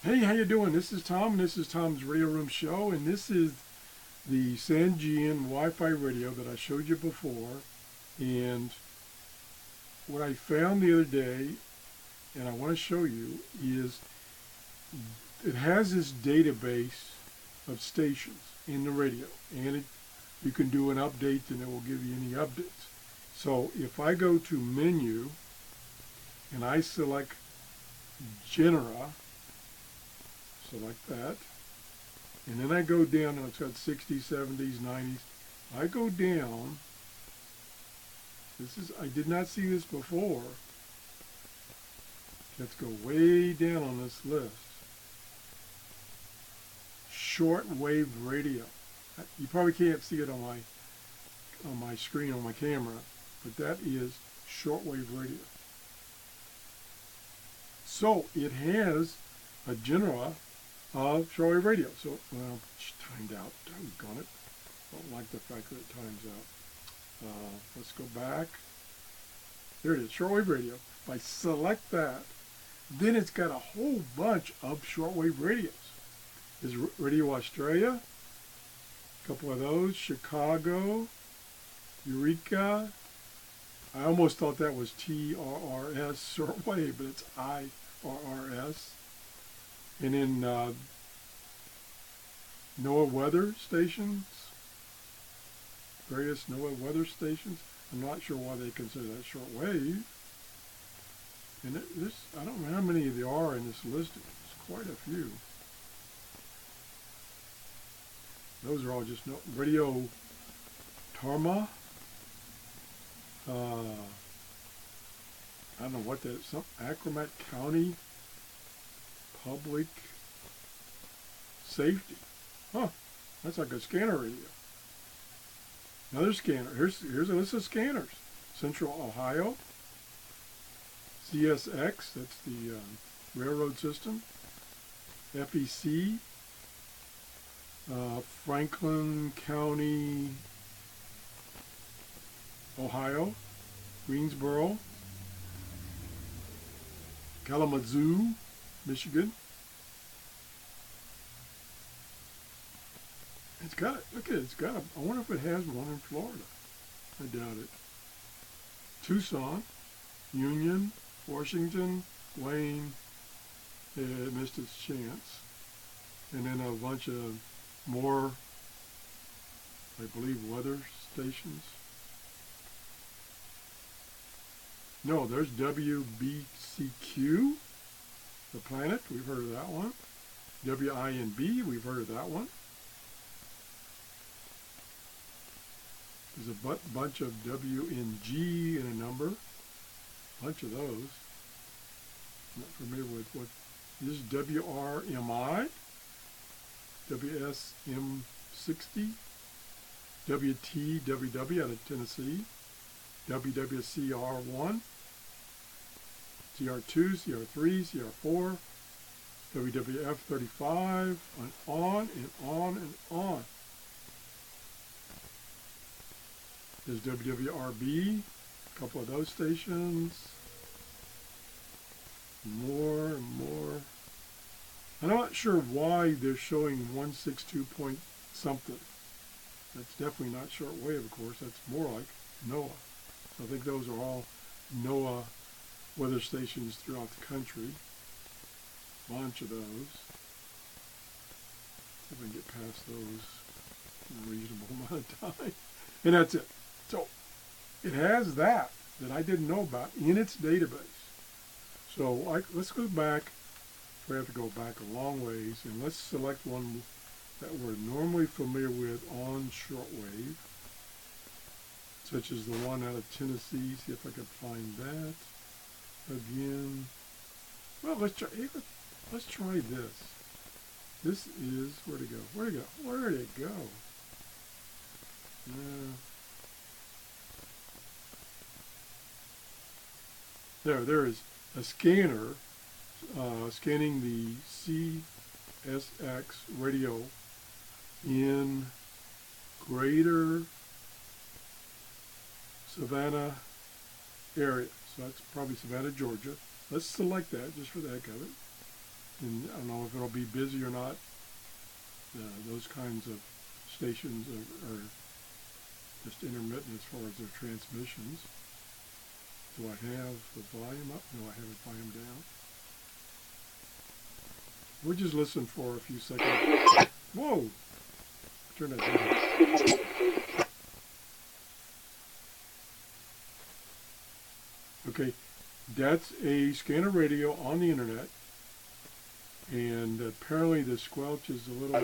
Hey, how you doing? This is Tom, and this is Tom's Radio Room Show, and this is the Sangean Wi-Fi radio that I showed you before. And what I found the other day, and I want to show you, is it has this database of stations in the radio, and you can do an update, and it will give you any updates. So if I go to Menu, and I select Genera, select that, and then I go down, and it's got 60s, 70s, 90s. I go down, I did not see this before. Let's go way down on this list. Shortwave radio. You probably can't see it on my screen on my camera, but that is shortwave radio. So it has a genera of shortwave radio. So, well, it's timed out. Doggone it. Don't like the fact that it times out. Let's go back. There it is, shortwave radio. If I select that, then it's got a whole bunch of shortwave radios. There's Radio Australia, a couple of those, Chicago, Eureka. I almost thought that was TRRS shortwave, but it's IRRS. And then NOAA weather stations, various NOAA weather stations. I'm not sure why they consider that shortwave. And I don't know how many there are in this listing. There's quite a few. Those are all just Radio Tarma. I don't know what that is. Some Acromat County Public Safety. Huh. That's like a scanner radio. Another scanner. Here's a list of scanners. Central Ohio. CSX, that's the railroad system. FEC. Franklin County, Ohio. Greensboro. Kalamazoo, Michigan. It's got it. Look at it. It's got it. I wonder if it has one in Florida. I doubt it. Tucson, Union, Washington, Wayne. It missed its chance. And then a bunch of more, I believe, weather stations. No, there's WBCQ, The Planet. We've heard of that one. WINB, we've heard of that one. There's a bunch of WNG in a number. Bunch of those. Not familiar with what. This is WRMI. WSM60. WTWW out of Tennessee. WWCR1. CR2, CR3, CR4. WWF35. And on and on and on. There's WWRB, a couple of those stations. More and more. I'm not sure why they're showing 162 point something. That's definitely not shortwave, of course. That's more like NOAA. So I think those are all NOAA weather stations throughout the country. Bunch of those. See if I can get past those in a reasonable amount of time. And that's it. So it has that I didn't know about in its database. So let's go back. We have to go back a long ways, and let's select one that we're normally familiar with on shortwave, such as the one out of Tennessee. See if I can find that again. Well, let's try this. This is where'd it go? Where'd it go? Where'd it go? There is a scanner scanning the CSX radio in Greater Savannah area. So that's probably Savannah, Georgia. Let's select that just for the heck of it. and I don't know if it'll be busy or not. Those kinds of stations are just intermittent as far as their transmissions. Do I have the volume up? No, I have the volume down. We'll just listen for a few seconds. Whoa! Turn that down. Okay, that's a scanner radio on the internet, and apparently the squelch is a little...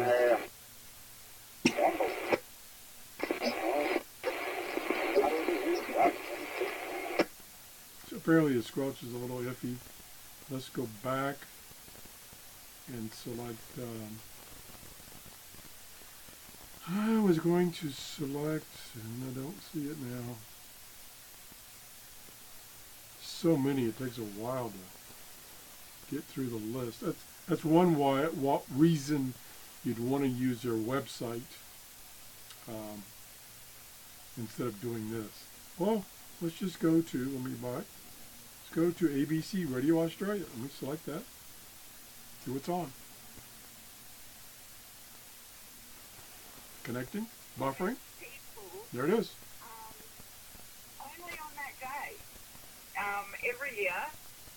Apparently the squelch is a little iffy. Let's go back and select, I was going to select, and I don't see it now. So many, it takes a while to get through the list. That's one reason you'd want to use their website instead of doing this. Well, let's just go to, let me back. Let's go to ABC Radio Australia. Let me select that. See what's on. Connecting, buffering. There it is. Only on that day, every year,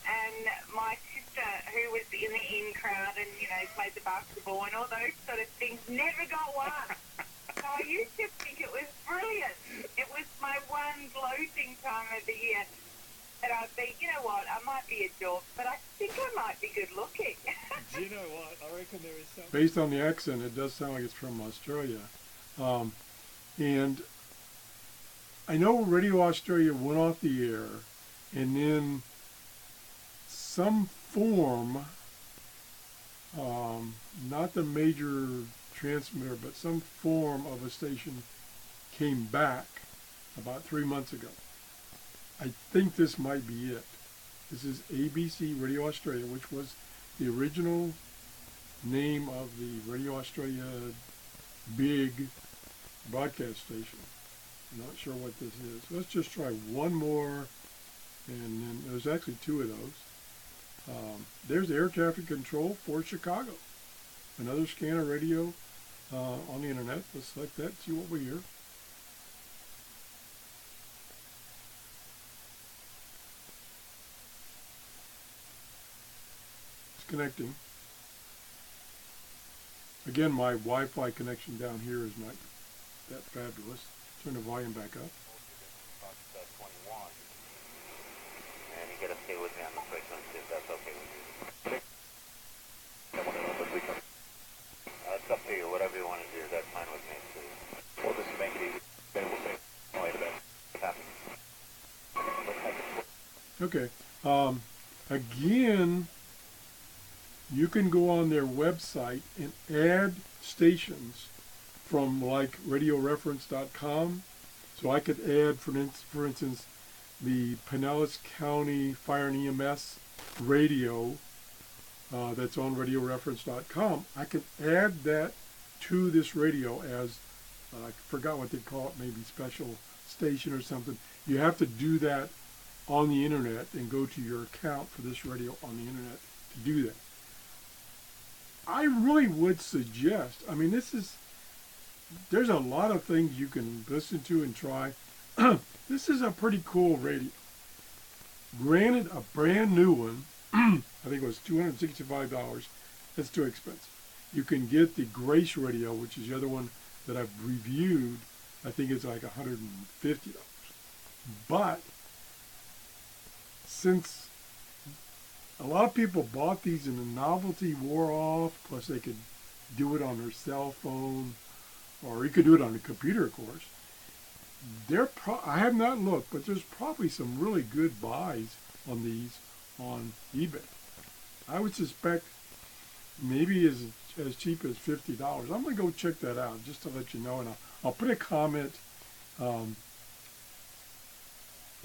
and my sister, who was in the in crowd and, played the basketball and all those sort of things, never got one. So I used to think it was brilliant. It was my one gloating time of the year. And I'd be, you know what, I might be a dork, but I think I might be good looking. Do you know what? I reckon there is something. Based on the accent, it does sound like it's from Australia. And I know Radio Australia went off the air, and then some form, not the major transmitter, but some form of a station came back about 3 months ago. I think this might be it. This is ABC Radio Australia, which was the original name of the Radio Australia big broadcast station. I'm not sure what this is. Let's just try one more, and then there's actually two of those. There's air traffic control for Chicago. Another scanner radio on the internet. Let's select that, see what we hear. Connecting. Again, my Wi-Fi connection down here is not that fabulous. Turn the volume back up. 21. And you gotta stay with me on the frequency if that's okay with you. It's up to you, whatever you want to do, that's fine with me. So we'll just make it easy. Then we'll say, wait a minute. Okay. Again, you can go on their website and add stations from like radioreference.com. So I could add, for instance, the Pinellas County Fire and EMS radio that's on radioreference.com. I could add that to this radio as, I forgot what they call it, maybe special station or something. You have to do that on the internet and go to your account for this radio on the internet to do that. I really would suggest, I mean, there's a lot of things you can listen to and try. This is a pretty cool radio. Granted, a brand new one, I think it was $265. That's too expensive. You can get the Grace radio, which is the other one that I've reviewed. I think it's like $150. But since a lot of people bought these and the novelty wore off, plus they could do it on their cell phone, or you could do it on a computer, of course. I have not looked, but there's probably some really good buys on these on eBay. I would suspect maybe as cheap as $50. I'm going to go check that out just to let you know, and I'll put a comment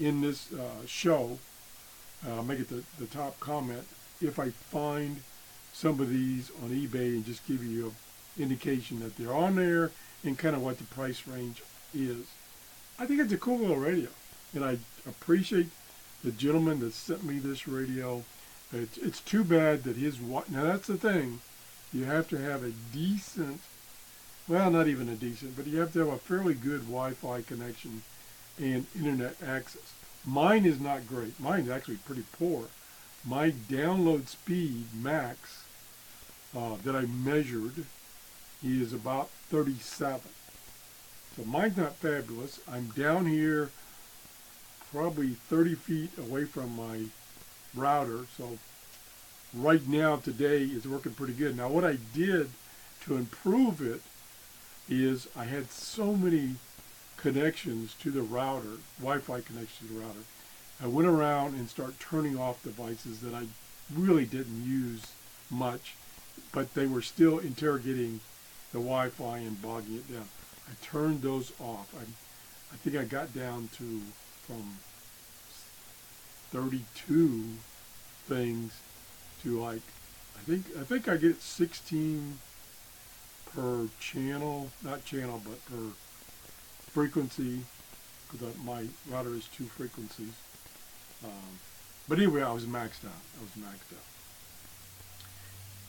in this show. I'll make it the top comment if I find some of these on eBay and just give you an indication that they're on there and kind of what the price range is. I think it's a cool little radio, and I appreciate the gentleman that sent me this radio. It's too bad that now that's the thing. You have to have a decent, well, not even a decent, but you have to have a fairly good Wi-Fi connection and internet access. Mine is not great. Mine is actually pretty poor. My download speed max that I measured is about 37. So mine's not fabulous. I'm down here probably 30 feet away from my router. So right now today it's working pretty good. Now what I did to improve it is I had so many connections to the router, Wi-Fi connections to the router. I went around and started turning off devices that I really didn't use much, but they were still interrogating the Wi-Fi and bogging it down. I turned those off. I think I got down to from 32 things to like, I think I get 16 per channel, not channel, but per frequency, because my router is 2 frequencies. But anyway, I was maxed out.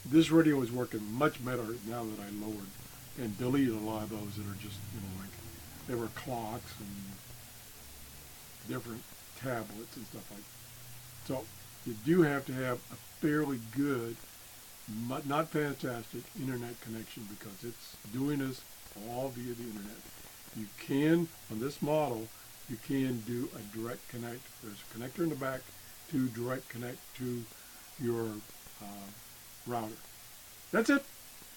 This radio is working much better now that I lowered and deleted a lot of those that are just, like they were clocks and different tablets and stuff like that. So you do have to have a fairly good, but not fantastic, internet connection because it's doing this all via the internet. You can, on this model, you can do a direct connect. There's a connector in the back to direct connect to your router. That's it.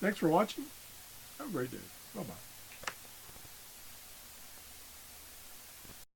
Thanks for watching. Have a great day. Bye-bye.